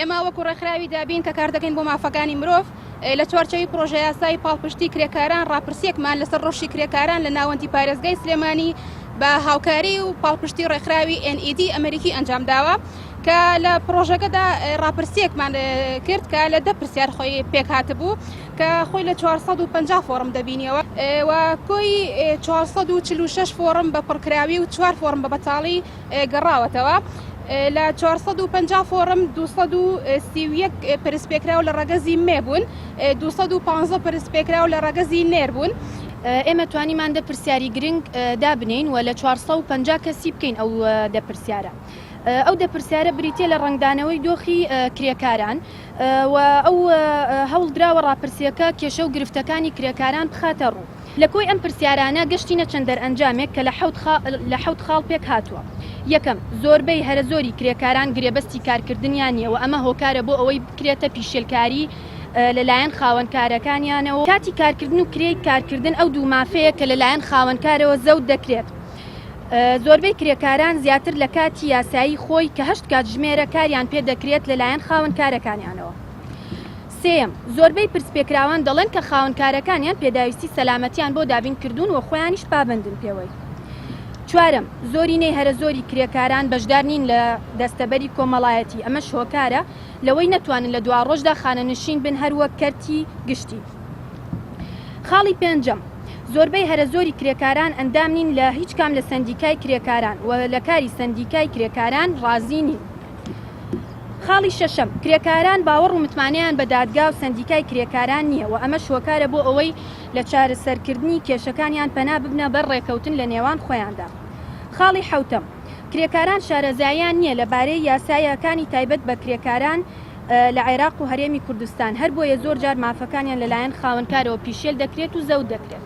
ئێمە وەکو ڕێکخراوی دابین کە کار دەکەین بۆ مافەکانی مرۆڤ لە چوارچەوەی پرۆژە یاسای پاڵپشتی کرێکاران ڕاپرسێکمان لەسەر ڕۆژی کرێکاران لە ناوەندی پارێزگای سلێمانی بە هاوکاری و پاڵپشتی ڕێکخراوی NED ئەمریکی ئەنجام داوە کە لە پرۆژەکەدا ڕاپرسیەکمان کرد کە لە 10 پرسیار خۆی پێک هاتبوو کە خۆی لە 450 فۆرم دەبینیەوە و کۆی 446 فۆرم بە پڕکراوی و 4 فۆرم بە بەتاڵی گەڕاوەتەوە. لە 450 فۆرم 231 پرسپێکراو لە ڕەگەزی مێ بوون، 215 پرسپێکراو لە ڕەگەزی نێر بوون. ئێمە توانیمان 10 پرسیاری گرنگ دابنین و لە 450 کەسی بکەین ئەو 10 پرسیارە. ئەو 10 پرسیارە بریتێ لە ڕنگدانەوەی دۆخی کرێکاران و ئەو هەوڵدراوە ڕاپرسیەکە کێشە و گرفتەکانی کرێکاران بخاتە ڕوو. لە کۆی ئەم پرسیارانە گەشتینە چەند دەرئەنجامێک کە لە حەوت خاڵ پێک هاتووە. یەکەم، زۆربەی هەرە زۆری کرێکاران گرێبەستی کارکردنیان نیە و ئەمە هۆکارە بۆ ئەوەی بکرێتە پیشێلکاری لەلایەن خاوەنکارەکانیانەوە. کاتی کارکردن و کرێی کارکردن ئەو دوو مافەیە کە لەلایەن خاوەنکارەوە زەوت دەکرێت. زۆربەی کرێکاران زیاتر لە کاتی یاسایی خۆی کە 8 کات ژمێرە کاریان پێ دەکرێت لەلایەن خاوەنکارەکانیانەوە. سێم، زۆربەی پرسپێکراوان دەڵێن کە خاوەنکارەکانیان پێداویستی سەلامەتیان بۆ دابین کردوون و خۆیانیش پابندن پێوەی. چوارم، زۆرینەی هەرە زۆری کرێکاران بەشدار نین لە دەستەبەری کۆمەڵایەتی، ئەمە شۆکارە لەوەی نەتوانن لە دوا ڕۆژدا خانەنشین بن هەروەک کەرتی گشتی. خاڵی پێنجەم، زۆربەی هەرە زۆری کرێکاران ئەندام نین لە هیچ کام لە سەندیکای کرێکاران و لە کاری سەندیکای کرێکاران ڕازی نین. خاڵی شەشەم، کرێکاران باوەڕ و متمانەیان بە دادگا و سەندیکای کرێکاران نییە و ئەمە شۆکارە بۆ ئەوەی لە چارەسەرکردنی کێشەکانیان پەنا ببنە بەر ڕێکەوتن لە نێوان خۆیاندا. خاڵی حەوتەم، کرێکاران شارەزاییان نییە لەبارەی یاسایەکانی تایبەت بە کرێکاران لە عێراق و هەرێمی کوردستان، هەر بۆیە زۆر جار مافەکانیان لەلایەن خاوەنکارەوە پیشێل دەکرێت و زەوت دەکرێت.